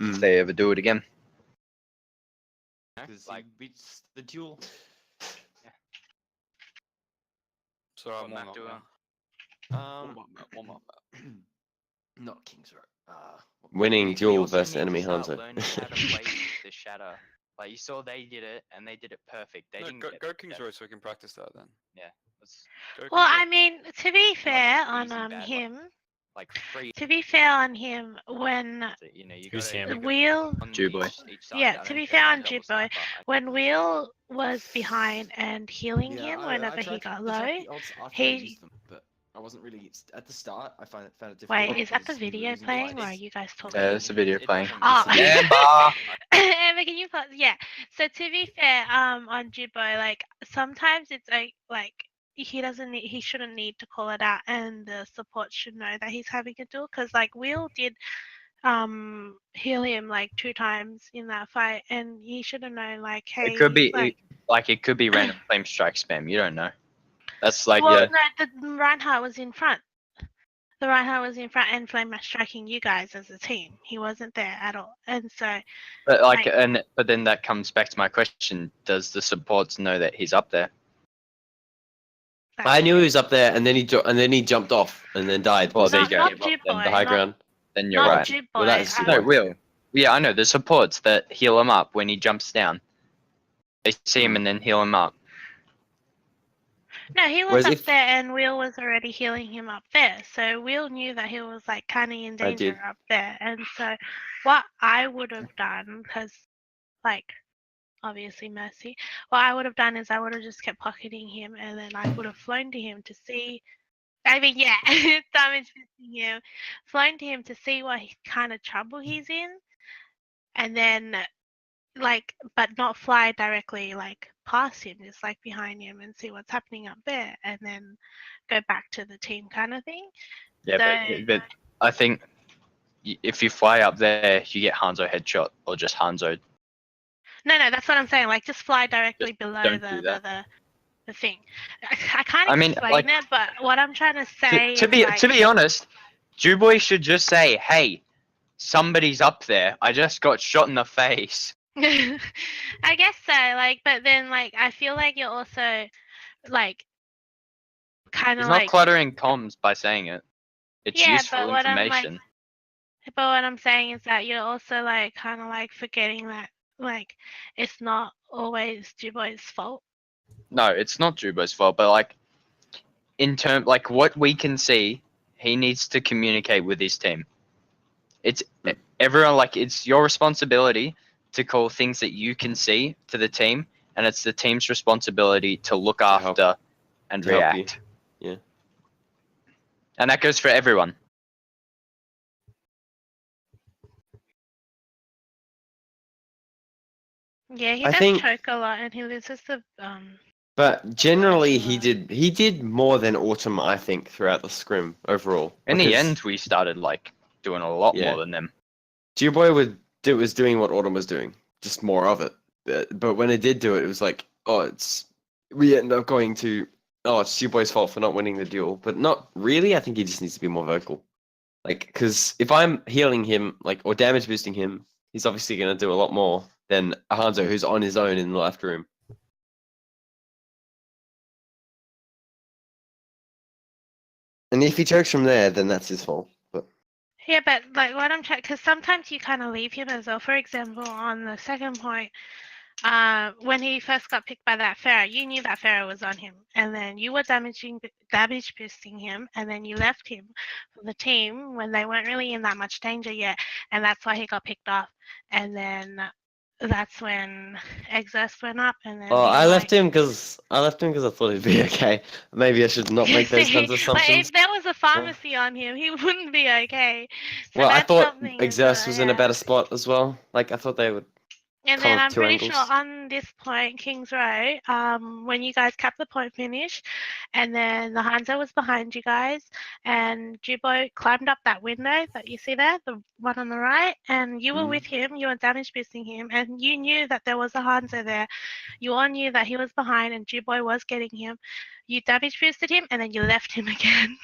if they ever do it again. Because like beats the duel. So I'm What on map do we that. One more map. Not King's Row. Winning We duel also versus need to enemy start Hanzo. learning how to play the shatter. Like you saw they did it and they did it perfect. They No, didn't get go King's that- Row so we can practice that then. let's- Go Well, King's Row. I mean, to be fair on easy bad, him, like free. to be fair on him, when You know, you Who's gotta him? Wheel, on Juboy. each side, yeah, I to don't be care fair about on double Jitboy, sniper. when Wheel was behind and healing Yeah, him I whenever tried he got to low, check the odds after I he. used them, but I wasn't really at the start. I found it difficult. Wait, is that the because we were video losing playing or twice. are you guys talking? Yeah, it's a video playing. Oh. Emma! Emma, can you pause? Yeah. So to be fair, on Jibbo, like sometimes it's like he doesn't need, he shouldn't need to call it out, and the support should know that he's having a duel, because like Will did heal him like 2 times in that fight, and he should have known like, hey, It could be like, it could be random flame strike spam. You don't know. That's like well, no, the Reinhardt was in front. The Reinhardt was in front and flame striking you guys as a team. He wasn't there at all, and so. But but then that comes back to my question: does the supports know that he's up there? I knew he was up there, and then he jumped off and then died. Well, there you go. Not Well, Jibboy, The high not- ground. Then you're not right. Jibboy, Well, that is No, Jibboy. Will. Yeah, I know the supports that heal him up when he jumps down. They see him and then heal him up. No, he was Whereas up if- there, and Will was already healing him up there. So Will knew that he was like kind of in I did. danger up there, and so what I would have done, because like obviously Mercy, what I would have done is I would have just kept pocketing him, and then I would have flown to him to see. I mean, yeah, damage missing him, flown to him to see what kind of trouble he's in, and then like, but not fly directly like past him, just like behind him and see what's happening up there, and then go back to the team kind of thing. Yeah, So- but I think if you fly up there, you get Hanzo headshot or just Hanzo. No, that's what I'm saying. Like, just fly directly below don't do that. the thing. I can't I mean, explain like- it, but what I'm trying to say To be honest, Juboy should just say, "Hey, somebody's up there. I just got shot in the face." I guess so. Like, but then like I feel like you're also like kind He's of not like. cluttering comms by saying it. It's Yeah, useful but what I'm, like- information. But what I'm saying is that you're also like kind of like forgetting that like it's not always Juboy's fault. No, it's not Jubo's fault, but like like what we can see, he needs to communicate with his team. It's everyone, like, it's your responsibility to call things that you can see to the team, and it's the team's responsibility to look help- after and to help you. react. Yeah. And that goes for everyone. Yeah, he I does think- choke a lot, and he loses the But generally, Actually, he did more than Autumn, I think, throughout the scrim overall. In the because end, we started like doing a lot Yeah. more than them. G-Boy was doing what Autumn was doing, just more of it. But when it did do it, it was like, we end up going to, it's G-Boy's fault for not winning the duel. But not really. I think he just needs to be more vocal. Like, because if I'm healing him, like, or damage boosting him, he's obviously going to do a lot more than Hanzo, who's on his own in the left room. And if he chokes from there, then that's his fault. But Yeah, but like what I'm trying, because sometimes you kind of leave him as well. For example, on the second point, when he first got picked by that Pharaoh, you knew that Pharaoh was on him, and then you were damage boosting him, and then you left him for the team when they weren't really in that much danger yet, and that's why he got picked off. And then that's when Exhaust went up, and then. I left him because I thought he'd be okay. Maybe I should not make those kinds of Like, assumptions. if there was a pharmacy on him, he wouldn't be okay. So Well, I that's thought something as Exhaust well, was in a yeah. better spot as well. Like, I thought they would. And Kind then of I'm two pretty sure angles. on this point, Kings Row, when you guys capped the point finish, and then the Hanzo was behind you guys, and Jubo climbed up that window that you see there, the one on the right, and you were with him, you were damage boosting him, and you knew that there was a Hanzo there. You all knew that he was behind and Jubo was getting him. You damage boosted him, and then you left him again.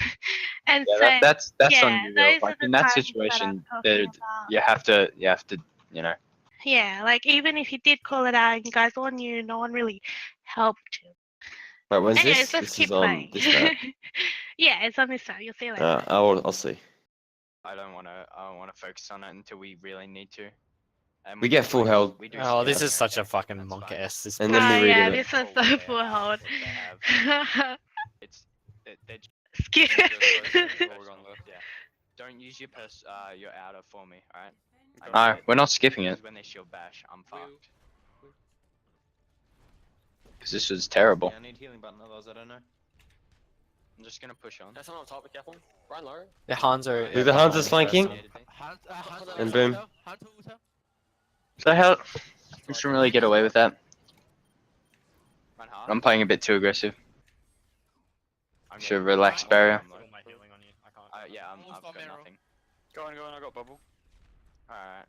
And Yeah, so, that's yeah, on you. Though. those are Like the in that times that I'm situation, talking about. you have to, you know. Yeah, like even if you did call it out and you guys all knew, no one really helped him. Right, when's Anyways, this? let's This keep is on playing. this map. Yeah, it's on this side. You'll see it later. I'll see. I don't wanna focus on it until we really need to. And We get full held. we do Oh, this skip, is such a okay, fucking that's monk fine. ass. This And then we Oh read yeah, it. this is What so they full have, hold. what they have. It's they're Skip. We're going left. Yeah. Don't use your your outer for me, alright? No, we're not skipping it. Because when they shield bash, I'm fucked. Because this was terrible. Yeah, I need healing button, otherwise I don't know. I'm just gonna push on. That's not on top, be careful. Brian low. The Hanzo. Who the Hanzo's flanking? And boom. So hell, we shouldn't really get away with that. Run hard. I'm playing a bit too aggressive. I'm Should getting- relax barrier. Yeah, I've got nothing. Go on, I got bubble. Alright.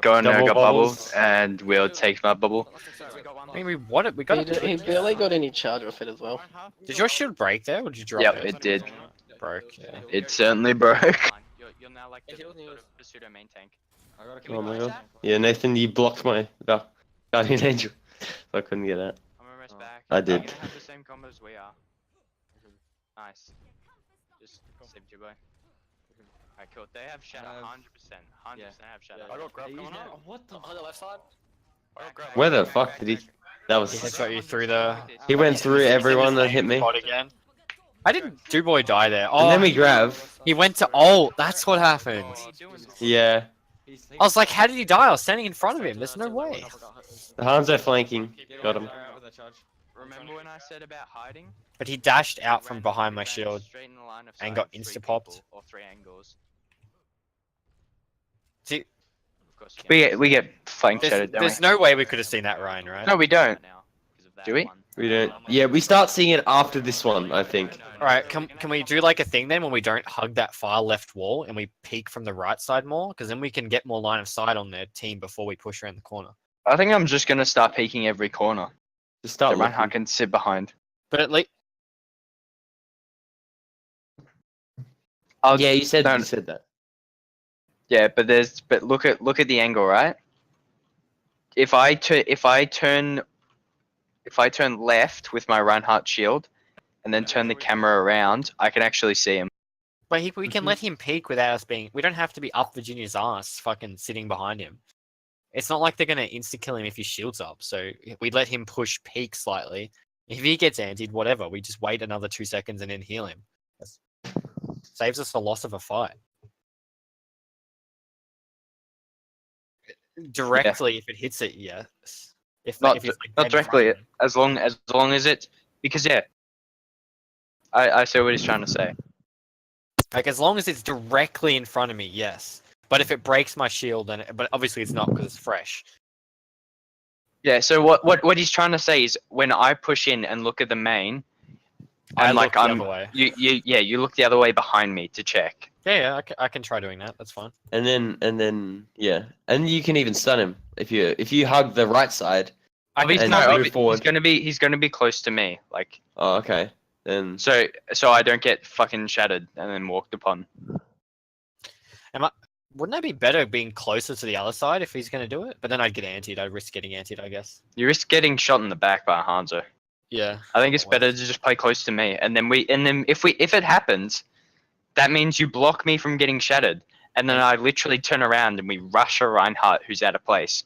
Go on, I Double got bubble, bubbles. and we'll take my bubble. We got one. I mean, we got He it. barely got any charge off it as well. Did your shield break there, or did you drop Yep, it? it did. Broke. Yeah. It certainly broke. You're now like the sort of pseudo main tank. I gotta Can we Oh my push god. that? Yeah, Nathan, you blocked my guardian angel. So I couldn't get out. I'm almost back. I Are did. you gonna have the same combos we are? Nice. Just save your boy. Alright, cool. They have shadow, 100%. 100% have shadow. I got grab coming up. What the? On the left side. I got grab. Where the fuck did he? That He was. headshot you through the. He went through everyone that hit me. Spot again. I didn't do boy die there. Oh, And then we grab. he went to ult. That's what happened. What are you doing? Yeah. I was like, how did he die? I was standing in front of him. There's no way. The Hanzo flanking. Got him. Remember when I said about hiding? But he dashed out from Ran- behind my ran shield. straight in the line of and sight got of 3 insta-popped. people Or 3 angles. See, Of course, you can't We get flank there's, shattered, don't there's we? no way we could have seen that Ryan, right? No, we don't. now, 'cause of that Do we? one. We don't. Yeah, we start seeing it after this one, I think. Alright, can we do like a thing then when we don't hug that far left wall and we peek from the right side more? Because then we can get more line of sight on their team before we push around the corner. I think I'm just gonna start peeking every corner. Just start So Reinhardt looking. can sit behind. But at least Yeah, you said don't- that. Yeah, but look at the angle, right? If I turn left with my Reinhardt shield, and then turn the camera around, I can actually see him. but we can let him peek without us being. We don't have to be up Virginia's ass, fucking sitting behind him. It's not like they're gonna insta kill him if his shield's up. So we let him push peek slightly. If he gets antied, whatever. We just wait another 2 seconds and then heal him. Saves us the loss of a fight. Directly, if it hits it, yes. If Not if it's, like, not dead in front directly, of him. as long as it, because yeah, I see what he's trying to say. Like as long as it's directly in front of me, yes. But if it breaks my shield, then but obviously it's not because it's fresh. Yeah. So what he's trying to say is when I push in and look at the main, I and look like the I'm other way. you look the other way behind me to check. Yeah, I can try doing that. That's fine. And then yeah, and you can even stun him if you hug the right side. Obviously, and no, move forward. he's gonna be close to me, like Oh, okay. Then so I don't get fucking shattered and then walked upon. Wouldn't that be better being closer to the other side if he's going to do it? But then I'd get antied. I'd risk getting antied, I guess. You risk getting shot in the back by a Hanzo. Yeah. I think it's better to just play close to me, and then if it happens, that means you block me from getting shattered, and then I literally turn around and we rush a Reinhardt who's out of place.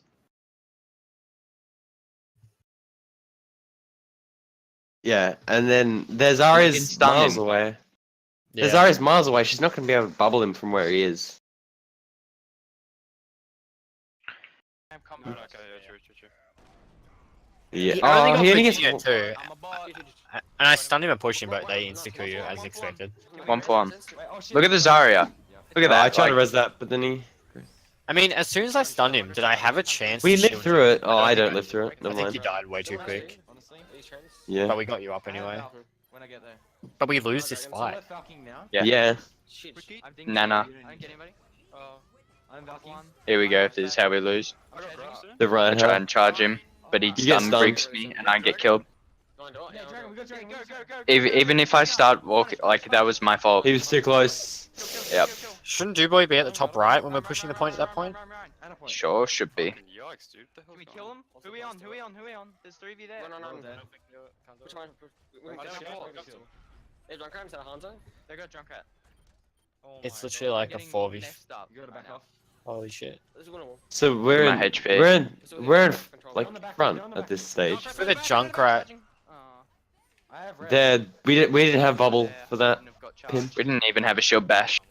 yeah, and then there's can Zarya's stun miles him. away. Yeah. There's Zarya's miles away. She's not gonna be able to bubble him from where he is. Okay, yeah, true. Yeah. He Oh, only he only got gets. Virginia too. And I stunned him and pushed him, but they insta-kill you as expected. 1-for-1. Look at the Zarya. Look at Oh, I that. tried to Like, res that, but then he. I mean, as soon as I stunned him, did I have a chance We to lived shield through you? it. Oh, I don't live through it. I Never think you mind. died way too quick. Honestly, Yeah. But we got you up anyway. when I get there. But we lose this So fight. we're falking now. Yeah. Yeah. I'm thinking Nana. I don't get anybody. Oh. I'm falking. Here we go. This is how we lose. I got Krow. The I Ryan try Hell. and charge him, but he You get stun stunned. bricks me and I get killed. Yeah, Dragon, we got Dragon. Go. Even if I start walking, like that was my fault. He was too close. Yep. Shouldn't Duboy be at the top right when we're pushing the point at that point? And a point. Sure, should be. Fucking Yikes, dude. What the Can we hell's kill going him? Who we on? Who we on? Who we on? There's 3v there. No. Which one? Hey, Junkrat's at Hanzo? They got Junkrat. It's literally like a Getting 4v. messed up You gotta right back now. off. Holy shit. This is winnable. So we're My in, HP. we're in like front at this stage. For the Junkrat. Aw. I have red. There, we didn't have bubble for that. Wouldn't have got pin. charged. We didn't even have a shield bash.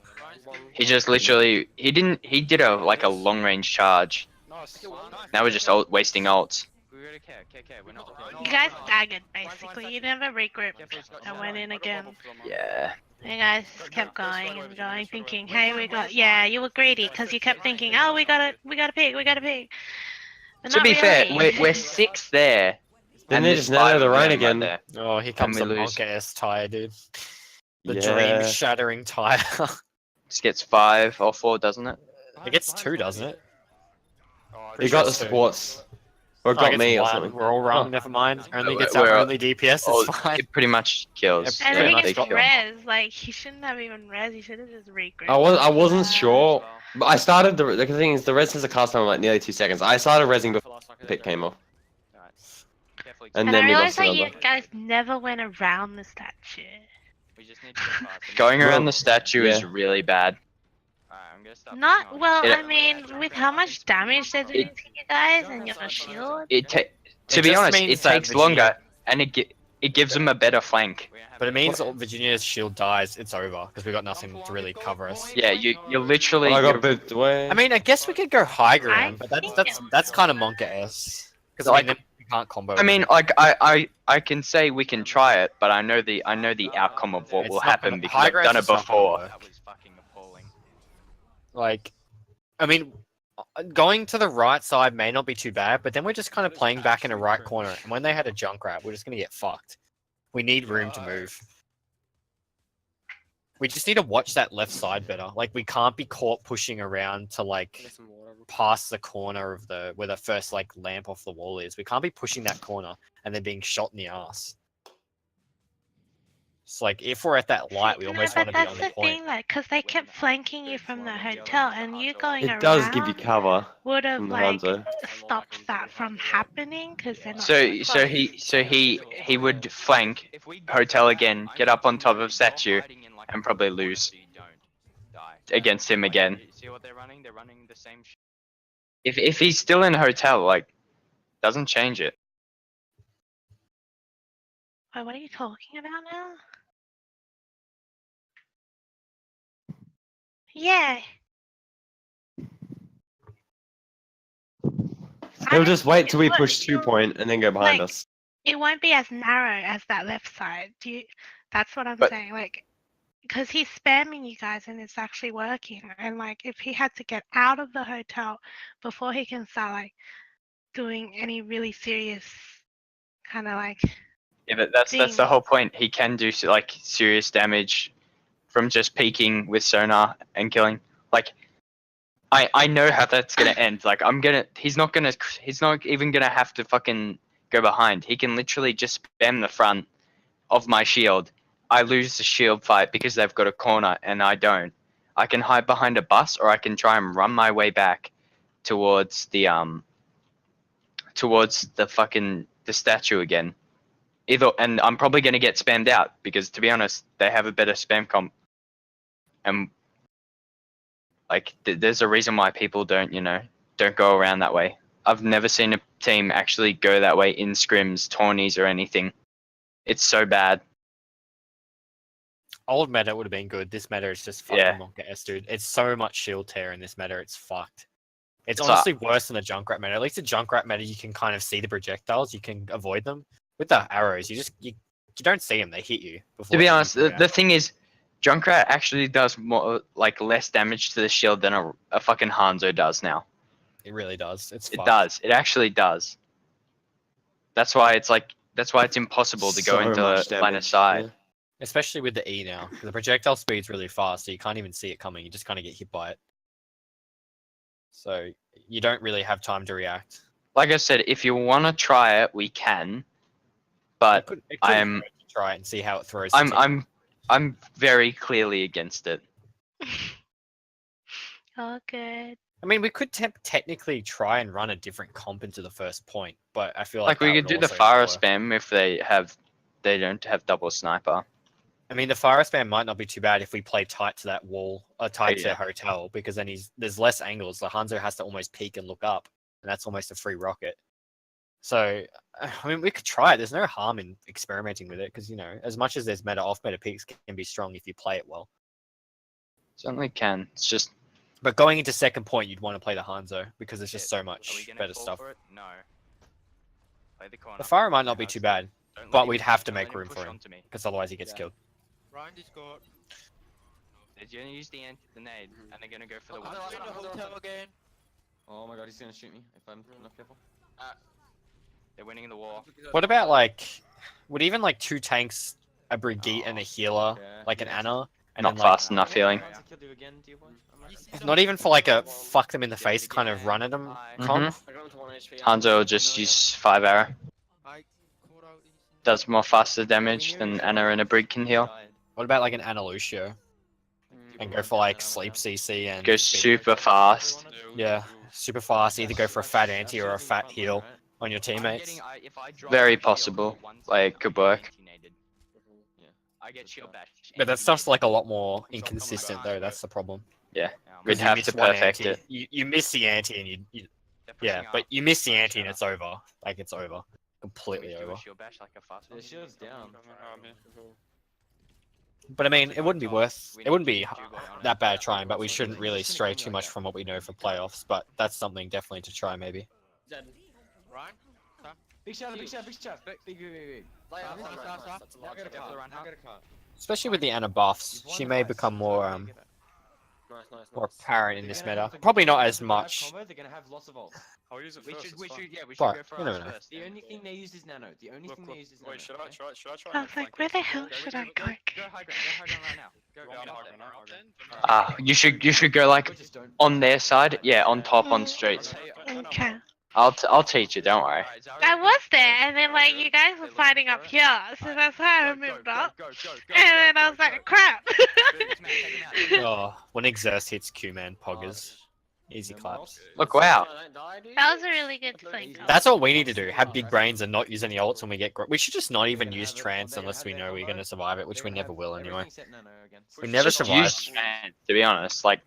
He just literally, he did a like a long range charge. Nice. Now we're just wasting ults. We gotta care. We're not. You guys staggered basically. You never regrouped and went in again. Yeah. You guys kept going and going, thinking, "Hey, we got." Yeah, you were greedy because you kept thinking, "Oh, we gotta pick. But To not be fair, really. we're 6 there. Then and they there's just nano 5 the of Ryan them again. there. Oh, here comes we the lose. Monk S tire, dude. The Yeah. dream shattering tire. This gets 5 or 4, doesn't it? It gets 2, doesn't it? He got the Sure. squats. Or Oh, it got gets me or 1. something. We're all wrong, Oh. never mind. Only Oh, gets we're- our only DPS, Oh, it's fine. it pretty much kills. And Yeah, the thing nice is, drop. res, like, he shouldn't have even res. He should have just regrouped. I wasn't sure, Well, but I started the thing is the res has a cast time of like nearly 2 seconds. I started resing before the pick came off, alright. Carefully. and And then I we realized lost that you another. guys never went around the statue. We just need to get past. Going around Well, the statue is yeah. really bad. Alright, I'm gonna start. Not pushing on. well. Yeah. I mean, with how much damage they're doing to you guys and your shield. To be just honest, means it that takes Virginia- longer, and it gives them a better flank. We don't have But it any- means Virginia's shield dies, it's over, because we got nothing to really cover us. Yeah, you're literally. I got you're- booped away. I mean, I guess we could go high ground, but I that's kind of Monka-S. Because Like- then we can't combo. I mean, like I can say we can try it, but I know the outcome of what It's will not happen gonna- because high I've done ground's it just not gonna before. work. That was fucking appalling. Like, I mean, going to the right side may not be too bad, but then we're just kind of playing back in a right corner. And when they had a Junkrat, we're just going to get fucked. We need room to move. We just need to watch that left side better. Like, we can't be caught pushing around to, like, past the corner of where the first, like, lamp off the wall is. We can't be pushing that corner and then being shot in the ass. It's like, if we're at that light, we No, almost but want to be that's on the the point. thing, like, because they kept flanking you from the hotel, and you going It does give you around cover would have from the like Hanzo. stopped that from happening because they're not. So he would flank If we hotel again, I'm get up on thinking top if of we statue, go hiding in, like, and a probably corner lose so you don't die. against him Like, again. you see what they're running? They're running the same shit. If he's still in hotel, like, doesn't change it. Wait, what are you talking about now? Yeah. He'll just wait till we What- push 2 point and then go behind like, us. It won't be as narrow as that left side. Do you? That's what I'm But- saying. Like, because he's spamming you guys and it's actually working. And like, if he had to get out of the hotel before he can start like doing any really serious kind of like. Yeah, but that's the Thing. whole point. He can do like serious damage from just peeking with sonar and killing. Like, I know how that's gonna end. Like, he's not even gonna have to fucking go behind. He can literally just spam the front of my shield. I lose the shield fight because they've got a corner and I don't. I can hide behind a bus or I can try and run my way back towards the statue again. And I'm probably gonna get spammed out because, to be honest, they have a better spam comp. And like, there's a reason why people don't go around that way. I've never seen a team actually go that way in scrims, tourneys, or anything. It's so bad. Old meta would have been good. This meta is just fucking Yeah. Monka-S, dude. It's so much shield tear in this meta, it's fucked. It's So- honestly worse than the Junkrat meta. At least the Junkrat meta, you can kind of see the projectiles, you can avoid them. With the arrows, you don't see them, they hit you. Before To be they honest, hit you the thing is, Junkrat actually does more, like, less damage to the shield than a fucking Hanzo does now. It really does. It's It fucked. does. It actually does. That's why it's impossible to go So into much line of damage, sight. yeah. Especially with the E now. 'Cause the projectile speed's really fast, so you can't even see it coming. You just kind of get hit by it. So you don't really have time to react. Like I said, if you want to try it, we can. But It I could am hurt to try it and see how it throws. the team. I'm very clearly against it. Oh, good. I mean, we could technically try and run a different comp into the first point, but I feel Like like we that could would do the also fire lower- spam if they don't have double sniper. I mean, the fire spam might not be too bad if we play tight to that wall, or tight to yeah. the hotel, because then there's less angles. The Hanzo has to almost peek and look up, and that's almost a free rocket. So, I mean, we could try it. There's no harm in experimenting with it, because, you know, as much as there's meta, off-meta peaks can be strong if you play it well. Certainly can. It's just But going into second point, you'd want to play the Hanzo, because there's just so Are we much gonna better fall stuff. for it? No. Play the corner. The fire might play not be house. too bad, Don't let but him- we'd have to don't let make room push for him, onto me. because otherwise he gets Yeah. killed. Ryan just got. They're gonna use the nade, and they're gonna go for the one. They're in the hotel again. Oh my god, he's gonna shoot me if I'm not careful. They're winning the war. What about, like, would even, like, 2 tanks, a Brigitte, and a healer, Yeah. like an Anna, and not then, like, fast enough healing. Ryan's killed you again, dear boy. not even for, like, a fuck them in the face kind of run at them Mm-hmm. comp? I got him to 1 HP. Hanzo will just use 5 arrow. I caught out. Does more faster damage than Anna and a Brig can heal. What about, like, an Anna Lucio? And go for, like, sleep CC and... Goes super fast. Yeah, super fast, either go for a fat anti or a fat heal on your teammates. Very possible. Like, could work. I get shield bash. But that stuff's, like, a lot more inconsistent, though, that's the problem. Yeah. Because We'd you have miss to one perfect anti, it. You miss the anti and you yeah, but you miss the anti and it's over. Like, it's over. Completely over. Shield bash like a fast The one. shield's down. But I mean, it wouldn't be that bad trying, but we shouldn't really stray too much from what we know for playoffs. But that's something definitely to try, maybe. Dead. Ryan? Big shout, big shout, big shout. Big. Lay out, Nice, nice, nice, nice. nice. That's a Now lot. get a car. run Now out. get a car. Especially with the Anna buffs, she may become more Nice, nice, more nice. apparent in this meta. Probably not as much. They're gonna have lots of ult. I'll use it We first. should, it's we fine. should, yeah, we should But, go for you ours never know. first. The then. only thing they use is nano. The only thing they use is nano. Wait, should I try? Should I try? I and was like, flank where it? the hell Go, should go, I go, go? go high ground right now. Go, Yeah, get I'm up high there. ground, I'm Ah, you should go like Or just don't. on their side. Yeah, on top on streets. Okay. I'll teach you. Don't worry. Alright, Zara, I go. was there, and then like Go, you guys they're were looking fighting for up it. here, so Alright, that's why I go, moved go, up. go, go, go, And then go, I was go, like, go. crap. Boots, man, take him out. Oh, when Exerce hits Q-Man, poggers. Easy No more claps. Look, wow. Don't die, dude. That was a really good thing. That's what we need to do. Have big brains and not use any ults when we get. We should just not even gonna use have it- trance they're gonna unless have we their know we're combo. going to survive it, which They're we gonna never have will anyway. everything set nano again. We never Just survive. use Trance, to be honest. Like,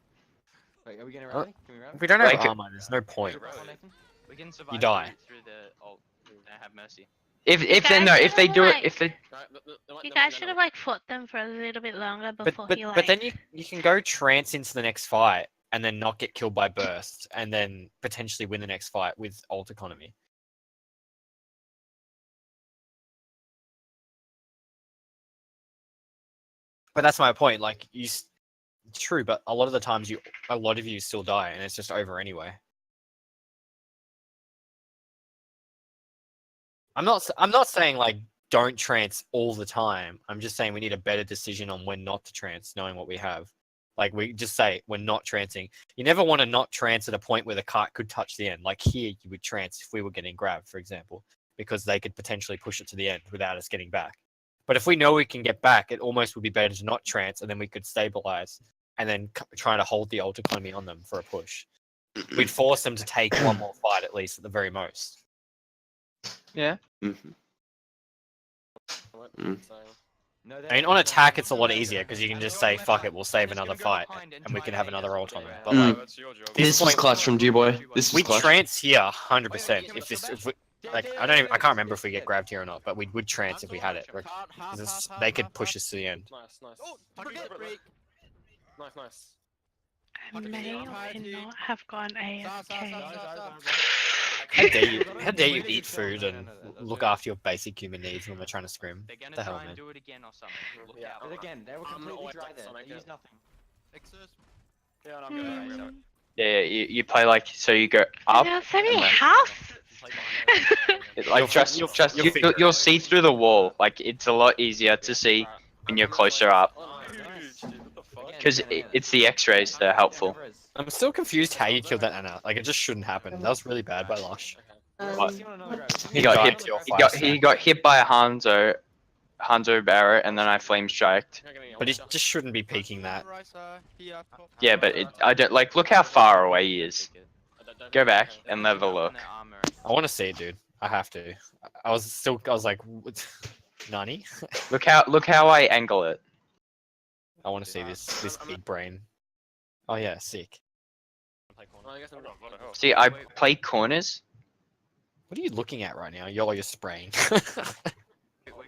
Wait, are we gonna Oh, rally? Can we rally? If we don't have Like- armor, there's no point. Come on, Nathan. We can survive die. through the ult. And have mercy. if they guys do it, like- if they You guys should have like fought them for a little bit longer before he like. But then you can go trance into the next fight and then not get killed by burst and then potentially win the next fight with ult economy. But that's my point. Like true, but a lot of the times a lot of you still die and it's just over anyway. I'm not saying like don't trance all the time. I'm just saying we need a better decision on when not to trance, knowing what we have. Like we just say we're not trancing. You never want to not trance at a point where the cart could touch the end. Like here, you would trance if we were getting grabbed, for example, because they could potentially push it to the end without us getting back. But if we know we can get back, it almost would be better to not trance, and then we could stabilize and then try to hold the ult economy on them for a push. We'd force them to take one more fight at least, at the very most. yeah. Mhm. No, I mean, on attack, it's a lot easier because you can just say, "Fuck it, we'll save another fight," and we can have another ult on them. But like, That's your job. This This was point- clutch from G-Boy. This was we clutch. trance here 100%. If we, like, I can't remember if we get grabbed here or not, but we would trance if we had it. Like, 'cause they could push us to the end. Nice, nice. Oh, forget break. Nice, nice. I may or may not have gone AFK. How dare you? How dare you No, eat food no, and no, no, look no. after your basic human needs when we're trying to scrim? They're gonna The hell, try and man. do it again or something. Look Yeah. out. But again, they were I'm completely always dry like there. Sonic, They used nothing. Nexus. Yeah, no, I'm good. I'm good. Yeah, you play like so you go up. There are so many and then- houses. Like You'll trust, you'll- trust you'll you, figure it you'll out. see through the wall. Like it's a lot easier to see Alright, when you're I'm closer gonna- up Oh, nice. Huge, dude. What the fuck? Again, because again, it's the X-rays that are helpful. I'm still confused how you killed that Anna. Like it just shouldn't happen. That was really bad by Lush. What? He He got died hit. to your He fire got stack. he got hit by a Hanzo Barrett, and then I flame striked. But he just shouldn't be peeking that. Yeah, but I don't like. Look how far away he is. Go back and have a look. I want to see it, dude. I have to. I was like, what? Nani? Look how I angle it. I want to see this big brain. Oh yeah, sick. Well, I guess I'm not- What the hell? See, I play corners. What are you looking at right now? You're spraying.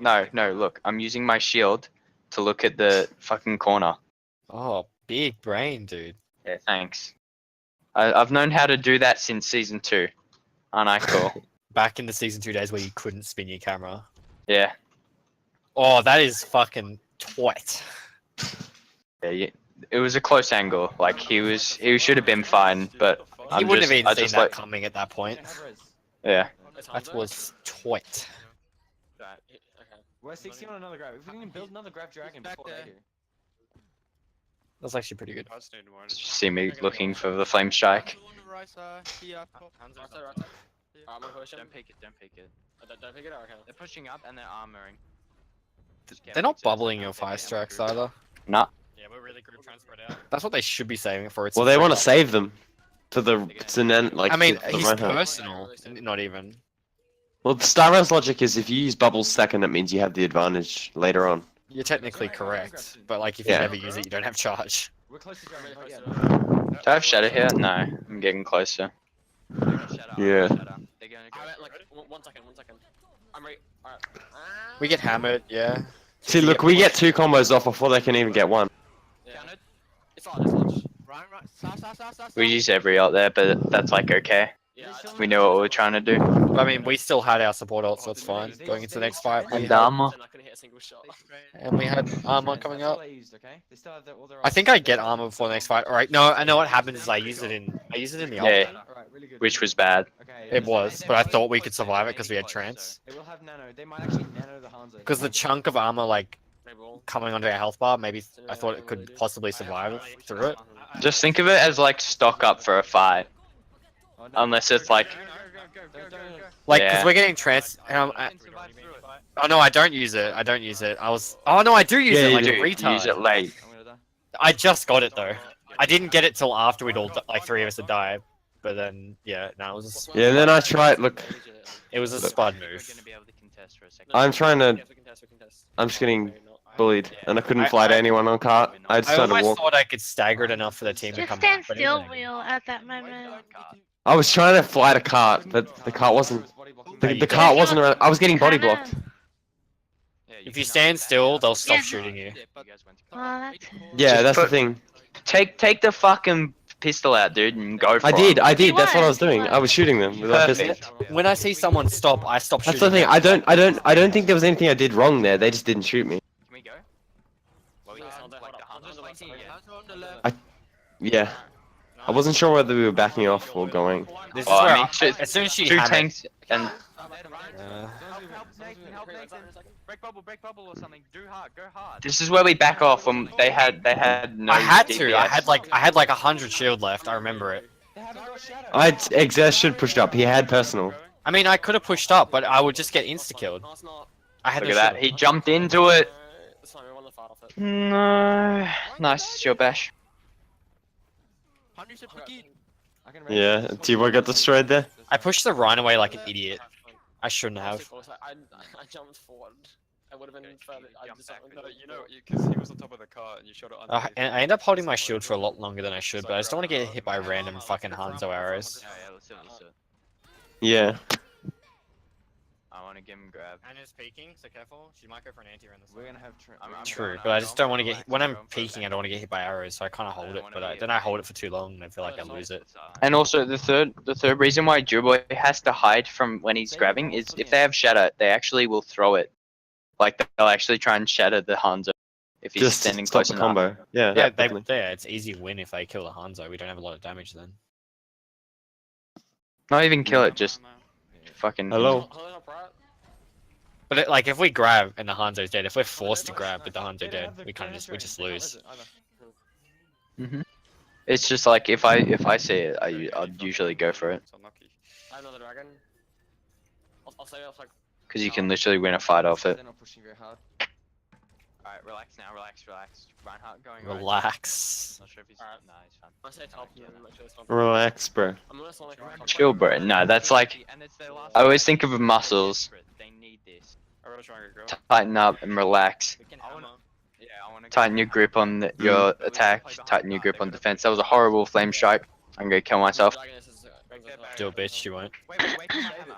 No, look, I'm using my shield to look at the fucking corner. Oh, big brain, dude. Yeah, thanks. I've known how to do that since season 2. Aren't I cool? Back in the season 2 days where you couldn't spin your camera. Yeah. Oh, that is fucking twat. Yeah, it was a close angle. Like he should have been fine, but He I'm wouldn't just, have even I seen just that like, coming at that point. yeah. That was twat. Okay. We're 60 on another grab. If we can build another grab dragon back before they there. do. That's actually pretty good. I just need one. Just see me looking for the flame strike. Right side, right side. Alright, I'm gonna push him. Don't peek it. Don't peek it. Don't pick it out, okay. They're pushing up and they're armoring. They're not bubbling your fire strikes either. Nah. Yeah, we're really group transferred out. That's what they should be saving it for. It's Well, they want to save them for the like. I mean, for the he's run home. personal, not even. Well, the Star Rail's logic is if you use bubbles second, it means you have the advantage later on. You're technically correct, but like if you Yeah. never use it, you don't have charge. We're close to dragon. Really Not close yet. Do I have shadow here? No, I'm getting closer. Yeah. They're gonna go. Alright, like, 1 second. I'm ready. Alright. We get hammered, yeah. See, look, we get 2 combos off before they can even get 1. Yeah. Counted. It's large. Right. South. We use every ult there, but that's like okay. Yeah, We know what we're trying to do. I mean, we still had our support ult, so it's fine. Going into the next fight, we And had, armor. I couldn't hit a single shot. and we had armor coming That's all up. they used, okay? They still have all their I think I get armor before the next fight. All right, no, I know what happens is I use it in the ult. Yeah, Alright, really good. which was bad. Okay. It was, but I thought we could survive it because we had trance. They will have nano. They might actually nano the Hanzo. Because the chunk of armor like Maybe we'll- coming onto our health bar, maybe I thought it could possibly survive through it. Just think of it as like stock up for a fight. Oh, no. Unless it's like, Like, Yeah. because we're getting trance. Oh no, I don't use it. Oh no, I do use Yeah, it you like do. a retard. use it late. I'm gonna die. I just got it though. I didn't get it till after we'd all like 3 of us had died. But then yeah, no, it was Yeah, and then I tried. Look, a spud move. Gonna be able to contest for a second. I'm trying to. We can test. I'm just getting Maybe not. bullied, and I couldn't I- fly to anyone on cart. I just I started to almost walk. thought I could stagger it enough for the team to Just come stand back. But still, anyway. Wheel, at that moment. I was trying to fly to cart, but the cart wasn't. The cart wasn't around. I was getting body blocked. If you stand still, they'll stop shooting you. Oh, that's Yeah, Just that's the put- thing. Take the fucking pistol out, dude, and go for I did. it. I did. That's what I was He doing. was. I was shooting them with my pistol. Perfect. When I see someone stop, I stop That's shooting. the thing. them. I don't think there was anything I did wrong there. They just didn't shoot me. Can we go? Well, we can, like the hunters like here. On the left. Yeah. I wasn't sure whether we were backing off or going. This is Well, I where mean, as soon as she Two hammered, tanks and Break bubble or something. Do hard, go hard. this is where we back off when they had no. I had to. DPS. I had like 100 shield left. I remember it. Exer should pushed up. He had personal. I mean, I could have pushed up, but I would just get insta killed. No, it's not. I had Look no at that. shield. He jumped into it. It's fine, we want to fight off it. No. Nice, shield bash. 100 should begin. Yeah. T-Boy got destroyed there. I pushed the Rhine away like an idiot. I shouldn't I have. jumped forward. I would have been further. I Jump just back. No, you know, because he was on top of the car and you shot it underneath. And I end up holding my shield for a lot longer than I should, but I just don't want to get hit by random fucking Hanzo arrows. Yeah, let's do it. Yeah. I want to give him grab. Anna's peeking, so careful. She might go for an anti around this. We're gonna have. I'm True, going- but I I'm just going don't want to for get when I'm relax, I'm going for peeking. I don't want to get hit by arrows, so I kind of hold it. wanna But be then I hold afraid. it for too long, and I feel like I lose it. And also the third reason why Jewel has to hide from when he's Save grabbing rolls is for the if they have shatter, they actually will throw it. Like they'll actually try and shatter the Hanzo if he's Just to standing stop close the enough. combo. Yeah, Yeah, definitely. it's easy win if they kill the Hanzo. We don't have a lot of damage then. Not even kill it, just fucking. Hello. But like, if we grab and the Hanzo's dead, if we're forced to grab with the Hanzo dead, we kind of just lose. Hmm. It's just like if I see it, I'd usually go for it It's unlucky. I have another dragon. I'll say off like. because you can literally win a fight off it. They're not pushing very hard. Alright, relax now, relax. Reinhardt going right. Relax. Not sure if he's. Alright. Nah, he's fine. I say top. Yeah, And then actually swap. Relax, bro. I'm gonna swap like. Chill, bro. No, that's like And it's their last I always fight. think of muscles. They're desperate. They need this. I gotta try and get girl. Tighten up and relax. We can I wanna- hammer. Yeah, I want to. Tighten your grip on your attack. Tighten your grip on defense. That was a horrible flame strike. I'm gonna kill myself. Dragon is- Do a bitch, you won't. Wait. Save it.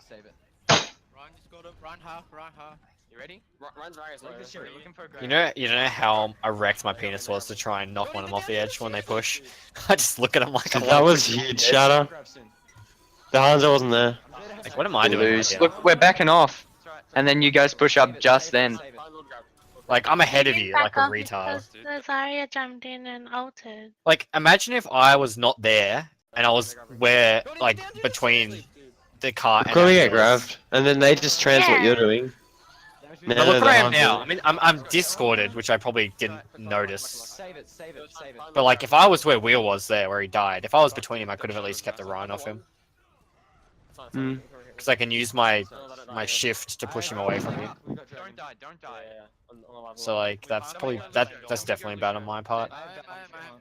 Save it. Ryan just got him. Ryan half. Ryan half. You ready? Ryan's dragon is Look low. at the shit. We're looking for a grab. You know how erect my penis was to try and knock one of them off the edge when they push. I just look at them like I'm That like, was huge shatter. Grab soon. The Hanzo wasn't there. like, what am I doing? Lose. Right now? Look, we're backing off, It's alright, it's and then alright. you guys push up just then. Save it. Ryan will grab. Like I'm ahead of Didn't you, back like a off retard. because the Zarya jumped in and altered. Like imagine if I was not there and I was where like between the car and Clearly our get doors. grabbed, and then they just trans what you're Yeah. doing. But No, look the where I am Hanzo- now. I mean, I'm discorded, which I probably didn't notice. Save it. Save it. Save it. But like, if I was where Wheel was there, where he died, if I was between him, I could have at least kept the Rhine off him, Hmm. because I can use my shift to push him away from me. We got Don't dragon. die, don't die. So like, that's probably that's definitely bad on my part.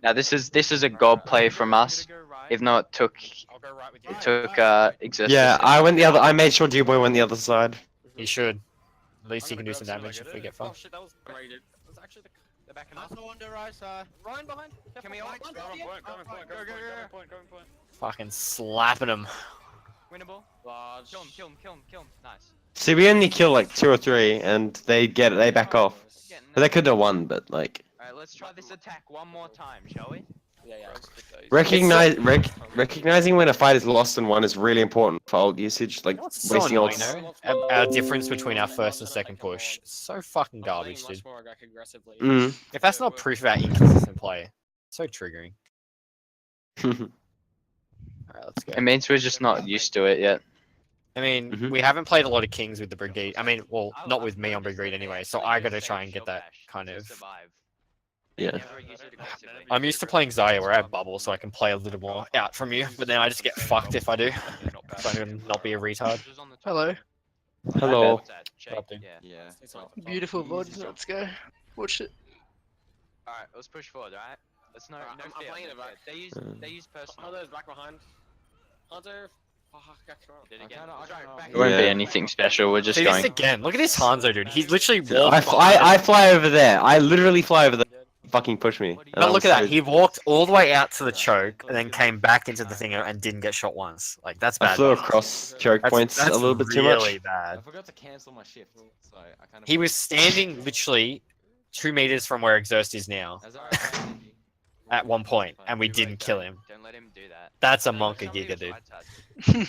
Now this is a god play from us. Even though it took I'll go right with you. Exertus. Yeah, I went the other. I made sure D-Boy went the other side. He should. At least he can do some damage if we get Oh fucked. shit, that was raided. That's actually the back I saw on the right side. Ryan behind. Can we all Ryan, go on yeah. Point, go on point, go on point, go on point, go on point. Fucking slapping him. Winnable. Large. Kill him. Nice. See, we only kill like 2 or 3, and they back off. Getting But they could have won, but like Alright, let's try this attack one more time, shall we? Yeah. recognizing when a fight is lost and won is really important for ult usage. Like What's so wasting annoying ults. though? Our difference between our first and second push. So fucking garbage, dude. Much more aggressively. Mm. If that's not proof of our inconsistent play, so triggering. Alright, let's go. It means we're just not used to it yet. I mean, Mhm. we haven't played a lot of Kings with the Brigade. I mean, well, not with me on Brigade anyway, so I gotta try and get that kind of... Yeah. I'm used to playing Zarya where I have bubble, so I can play a little more out from you, but then I just get fucked if I do. So I'm gonna not be a retard. Hello. Hello. What up, dude? Yeah. Beautiful bodies. Let's go. Watch it. Alright, let's push forward, alright? Let's no, Alright, no I'm fear, playing no it back. fear. They use personal. Hunter's back behind. Hunter. Fuck, I can't. Did it again. I Alright, can't- back It won't be Yeah. anything special. We're just See this going. again. Look at this Hanzo, dude. He's literally I, walked f- behind I us. fly over there. I literally fly over there. Fucking push me. And But I'm look at that. so- He walked all the way out to the choke and then came back into the thing and didn't get shot once. Like, that's I bad. flew across choke points a little bit too really much. bad. I forgot to cancel my shift, so I kind of. He was standing literally 2 meters from where Exhaust is now at one point, and we didn't kill him. Don't let him do that. That's a No, monka somebody giga, was dude. right-sided. I think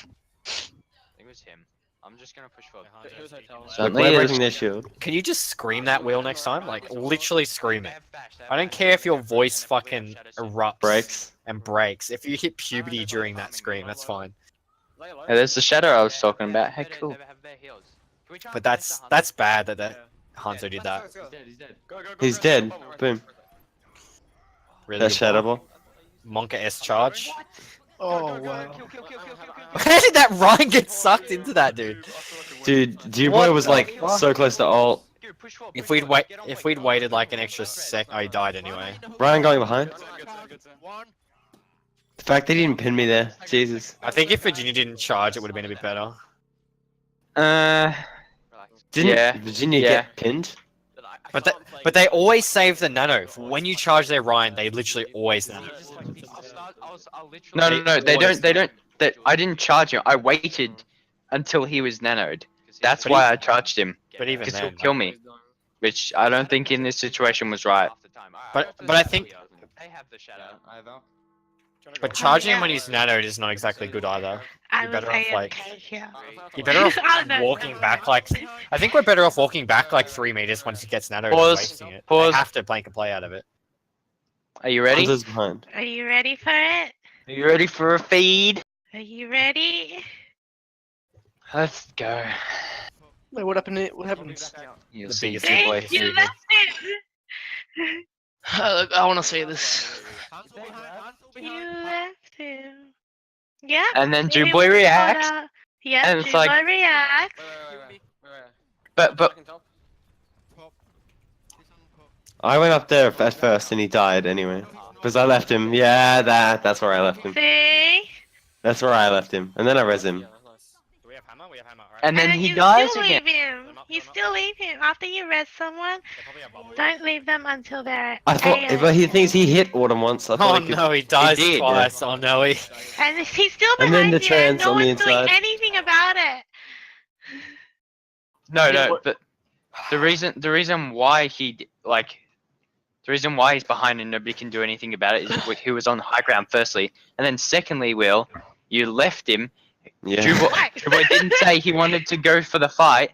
it was him. I'm just gonna push forward. Look, Certainly we're is. breaking their shield. Can you just scream that wheel next time? Like, literally scream They it. have bash, they have I don't bash. care if your They have voice bash, we have fucking shadow soon. erupts Breaks. and breaks. If you hit puberty during that scream, that's fine. Yeah, there's the shadow I was talking about. Hey, They cool. have their heals. Can we try But and place the that's Hunter? bad that Hanzo did that. He's dead. He's dead. He's dead. Boom. Really That's good ball. shatterable. Monka S charge. Oh wow. Kill. How did that Ryan get sucked into that, dude? Dude, D-Boy What was the like fuck? so close to ult. Dude, push forward, If push we'd forward, wait, get on if point, we'd get on waited point, like get an on extra point. sec, oh, he died anyway. Ryan going behind. One. The fact they didn't pin me there. Jesus. I think if Virginia didn't charge, it would have been a bit better. Uh, Relax. Didn't Yeah. Virginia Yeah. get pinned? But they always save the nano. When you charge their Ryan, they literally always nano. I'll literally. no, they don't. I didn't charge him. I waited until he was nanoed. That's But why I charged him. But even Because then, he'll kill like, me, which I don't think in this situation was right. But I think, They have the shadow. but charging him yeah. when he's nanoed is not exactly good either. I You're was better off like AFK here. you're better off Oh, no, walking never back mind. like I think we're better off walking back like 3 meters once he gets nanoed and Pause, wasting it. pause. They have to blank a play out of it. Are you ready? Hunter's behind. Are you ready for it? Are you ready for a feed? Are you ready? Let's go. Wait, what happened? What happens? You'll The see biggest two thing. boy You feed. left it. I want to see this. Hands behind, hands You behind. left him. Yeah. And then Juboy reacts, Yep, and it's Juboy like- reacts. but Top. I went up there at first and he died anyway. Because I left him. Yeah, that's where I left him. See? That's where I left him. And then I res him. Do we have hammer? We have hammer, right? and then he you dies still again. leave him. You still leave him. After you res someone, They probably have bubble. don't leave them until they're I thought, but he thinks he hit Autumn once. I Oh thought he could, no, he dies did, yeah. twice. Oh no, he. And he's still And behind then the you and trance no on the one's doing inside. anything about it. No, Yeah, no, what- but the reason why the reason why he's behind and nobody can do anything about it is he was on high ground firstly, and then secondly, Will, you left him. yeah. Juboy didn't say he wanted to go for the fight,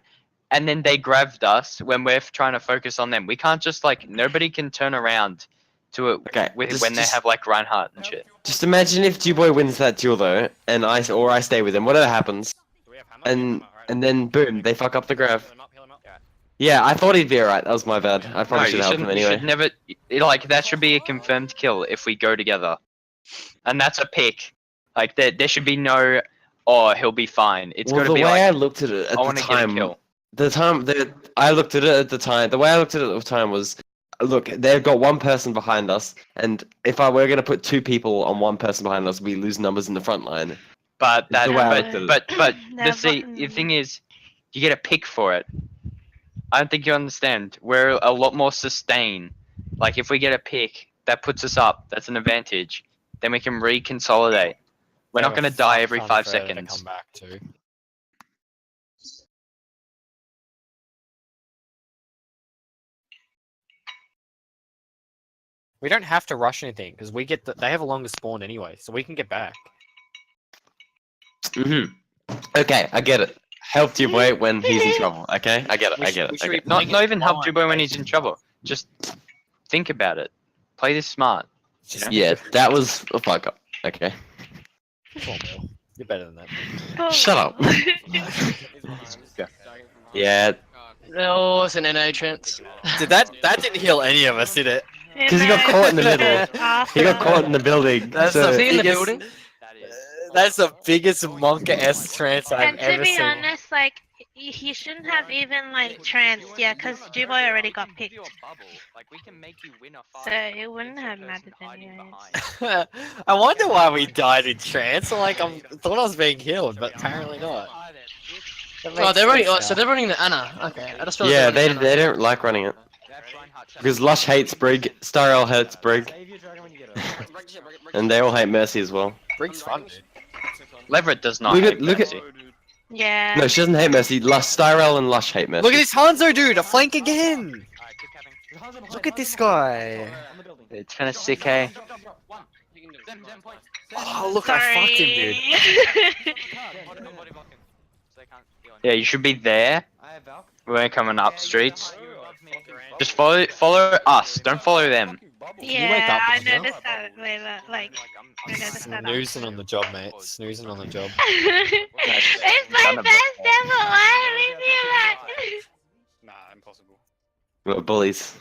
and then they grabbed us when we're trying to focus on them. We can't just nobody can turn around to it Okay, with just- when they just- have Reinhardt and shit. Just imagine if Juboy wins that duel though, and I stay with him. Whatever happens, Do we have hammer? and then boom, they fuck up the grab. Heal him up, heal him up. Yeah, I thought he'd be alright. That was my bad. I No, probably should you have helped him shouldn't. You anyway. should never. That should be a confirmed kill if we go together, and that's a pick. There should be no. Oh, he'll be fine. It's Well, got the to be way I like looked at it at I the want to get a time, kill. I looked at it at the time. The way I looked at it at the time was, look, they've got one person behind us, and if I were gonna put 2 people on one person behind us, we lose numbers in the front line. But that, the way I but, looked at it. but No, the thing is, you get a pick for it. I don't think you understand. We're a lot more sustain. Like if we get a pick, that puts us up. That's an advantage. Then we can reconsolidate. We're not gonna die every 5 seconds. Come back to. We don't have to rush anything because they have a longer spawn anyway, so we can get back. Okay, I get it. Help Juboy when he's in trouble. Okay, I get it. I get it. I get it. Not even help Jubo when he's in trouble. Just think about it. Play this smart. You know? Yeah, that was a fuck up. Okay. Come on, Will. You're better than that. Oh. Shut up. Yeah, Oh, it's an NA chance. Did that didn't heal any of us, did it? because he got caught in the middle. He got caught in the building. That's so- Is he in the biggest- building? That's the biggest Monka-esque trance I've And to ever be seen. honest, he shouldn't have even tranced, yeah, because Juboy already got picked. So it wouldn't have mattered anyways. I wonder why we died in trance. I thought I was being healed, but apparently not. That Oh, makes they're running. sense Oh, so now. they're running the Anna. Okay, I just realized Yeah, they're they running the Anna. don't like running it because Lush hates Brig, Starel hates Brig, and they all hate Mercy as well. Brig's fun, dude. Leverett does not. Look at- hate look at- Mercy. Yeah. No, she doesn't hate Mercy. Starel and Lush hate Mercy. Look at this Hanzo dude, a flank again! Look at this guy! It's kind of sick, hey. Oh, look, I fucked him, dude. Yeah, you should be there. We're coming up streets. Just follow us. Don't follow them. wake Yeah, up I and now? noticed that. I noticed that. Snoozing on the job, mate. Snoozing on the job. It's my best ever. Why are we doing Nah, impossible. We're bullies.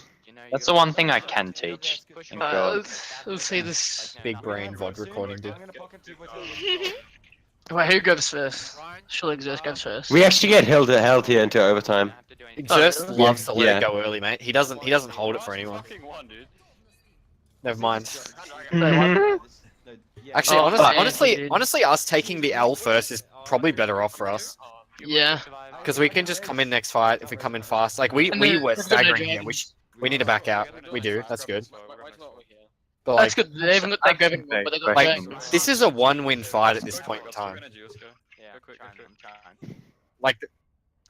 That's the one thing I can teach. Thank God. Let's see this. Big brain VOD recording, dude. that? Wait, who goes first? Surely Exerts goes first. We actually get held here into overtime. Just really? loves to let Yeah. it go early, mate. He doesn't hold it for anyone. Never mind. Actually, Oh, fuck. honestly, us taking the L first is probably better off for us. Yeah. Because we can just come in next fight if we come in fast. Like we And we then- were there's no staggering here. dragons. We need to back out. We do. That's good. But like, That's good. They haven't got that grabbing, but they got Like, dragons. this is a one-win fight at this point in time. Like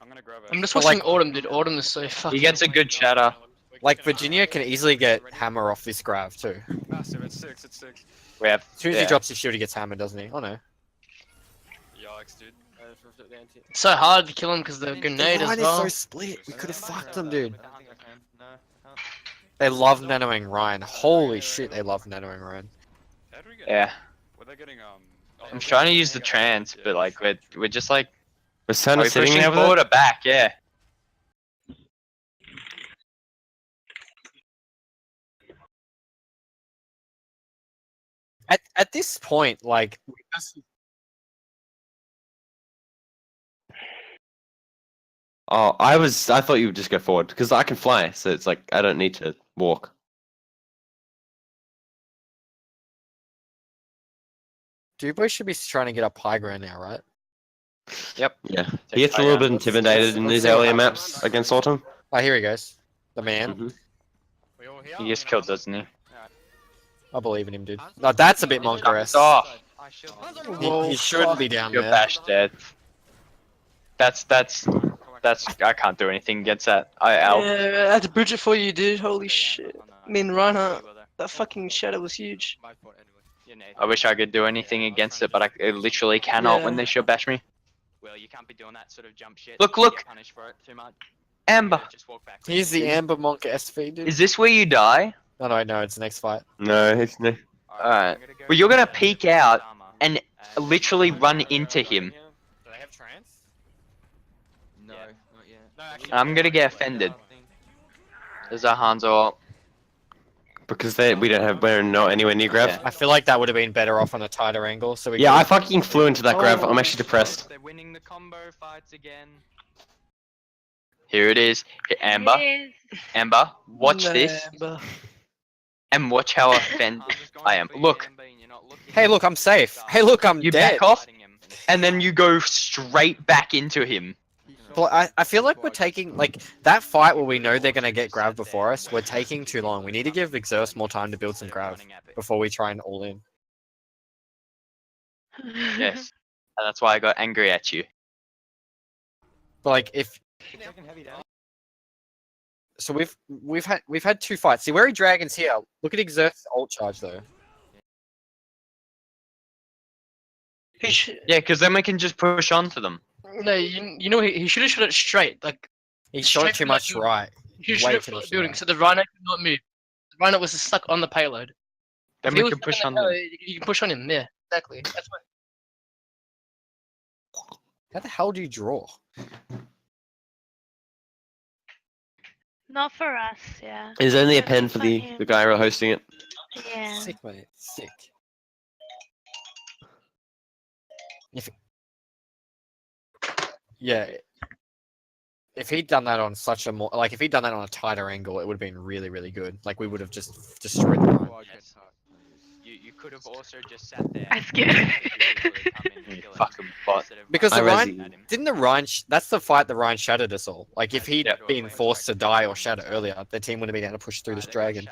I'm gonna grab it. I'm just But, watching like- Autumn, dude. Autumn is so fucking. He gets a good shatter. Like Virginia can easily get hammer off this grav too. Massive, it's 6, it's 6. We have. As soon as he Yeah. drops his shield, he gets hammered, doesn't he? Oh no. Yikes, dude. It's so hard to kill him because the grenade as Line well. is so split. We could have fucked them, dude. I don't think I can. No. I can't. They love nanoing Ryan. Holy shit, they love nanoing Ryan. How do we get? Yeah. Were they getting I'm trying to use the trance, but like we're just like Was are Santa we sitting pushing there with forward it? or back? Yeah. At this point, like Oh, I thought you would just go forward because I can fly, so it's like I don't need to walk. Dubois should be trying to get up high ground now, right? Yeah, Take he gets a high little ground. bit intimidated in let's these see what earlier happens. maps against Autumn. Oh, here he goes. The man. Mhm. He gets killed, doesn't he? I believe in him, dude. No, that's a bit monkerous. Oh, He shouldn't be down you're there. bashed dead. That's I can't do anything against that. I Yeah, I had to bridge it for you, dude. Holy shit. I mean, Reinhardt, that fucking shadow was huge. I wish I could do anything against it, but I literally cannot when Yeah. they shield bash me. Well, you can't be doing that sort of jump shit. Look, You look. get punished for it too much. Amber, Just walk back. Here's the Amber Monk SV, dude. is this where you die? No, it's the next fight. No, it's no. Alright. Well, you're gonna peek out and literally run into him. Do they have trance? No, Yeah. not yet. I'm gonna get offended. There's a Hanzo up. Because we're not anywhere near grav. Yeah. I feel like that would have been better off on a tighter angle. So we Yeah, I could- fucking flew into that grav. I'm actually depressed. They're winning the combo fights again. Here it is. Amber, It is. Amber, watch Nah, this but- and watch how offended I am. Look, Hey, look, I'm safe. Hey, look, I'm you dead. back off and then you go straight back into him. But I feel like we're taking like that fight where we know they're gonna get grav before us. We're taking too long. We need to give Exerce more time to build some grav before we try and all in. Yes. And that's why I got angry at you. But like if so, we've had two fights. See, where he dragons here. Look at Exerce's ult charge though. He should, Yeah, because then we can just push onto them. no, you know, he should have shot it straight. Like, He shot Straight too from much that right. he Way should have too shot much the building right. so the Rhino could not move. The Rhino was stuck on the payload. Then If he we was can push stuck on the them. payload, you can push on him, yeah. Exactly. That's what. How the hell do you draw? Not for us, yeah. There's only a But pen for the him. guy hosting it. Yeah. Sick, mate. Sick. Yeah. If he'd done that on such a more like if he'd done that on a tighter angle, it would have been really, really good. Like we would have just destroyed the line. Yes. You could have also just sat there. I skipped. You fucking bot. Because I the resi Ryan you. didn't the Ryan that's the fight that Ryan shattered us all. Like if he'd Yep. been forced to die or shatter earlier, the team would have been able to push through this dragon.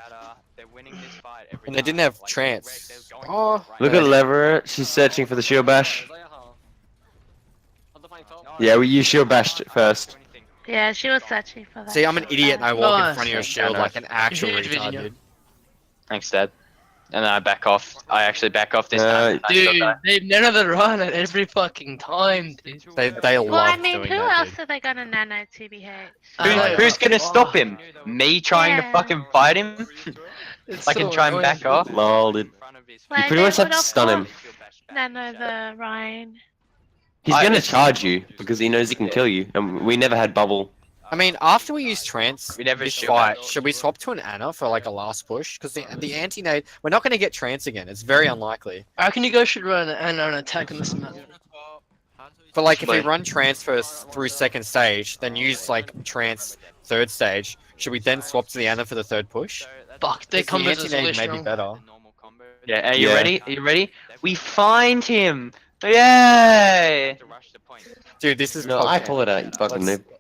And they didn't have trance. Oh, Look at Lever. She's searching for the shield bash. Yeah, you shield bashed it first. Yeah, she was searching for that. see, I'm an idiot and I walk in front of your Nice. shield Yeah, like an actual Huge retard, video. dude. Thanks, Dad. And then I back off. I actually back off this Uh, time. I still Dude, die. they've nano the Rhino every fucking time, dude. They Well, I love mean, doing who that, else dude. are they gonna nano TBH? Who's gonna stop him? Me trying to Yeah. fucking fight him? It's I can so try and annoying. back off. Lol, dude. Like, pretty they much have would to of stun him. course Nano the Ryan. He's gonna charge you because he knows he can kill you. And we never had bubble. I mean, after we use trance We never this should fight, have. should we swap to an Anna for like a last push? Because the anti-nade, we're not going to get trance again. It's very unlikely. How can you go should run and an attack on this map? But like, if we Wait. run trance first through second stage, then use like trance third stage, should we then swap to the Anna for the third push? Fuck, their 'Cause the combos is really anti-nade may be strong. better. Yeah, are you Yeah. ready? Are you ready? We find him! Yay! Dude, this is No, I pull it out, you fucking Let's- noob.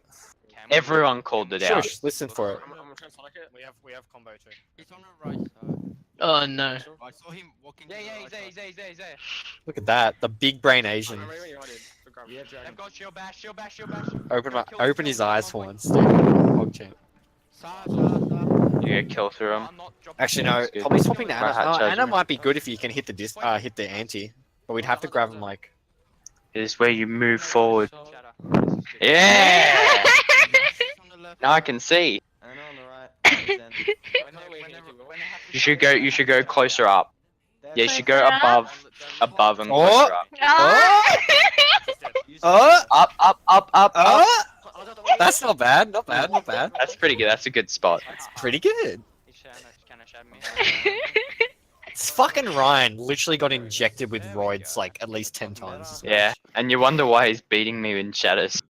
Everyone called it out. Shush, listen for it. We have combo too. He's on the right side. Oh no. I saw him walking. Yeah, to the yeah, right he's there, side. he's there, he's there, he's there. Look at that, the big brain Asian. We have dragon. They've got shield bash, shield bash, shield bash. Open his eyes for once, dude. PogChamp. You get kill through him. I'm not dropping Actually, shield. no. That's good. Probably swapping to My Anna. hat charger. Anna might be good if you can hit the anti, but we'd have to grab him like. Is where you move forward. Shatter. This is good. Yeah! On the left. Now I can see. I know on the right. Zen. You should go closer up. Yeah, you should go Closer up? above and Oh! closer up. Ah! Up. That's not bad. Not bad. Not bad. That's pretty good. That's a good spot. Pretty good. He's trying to shab me. It's fucking Ryan literally got injected with roids like at least 10 times. as Yeah, much. and you wonder why he's beating me in shadows.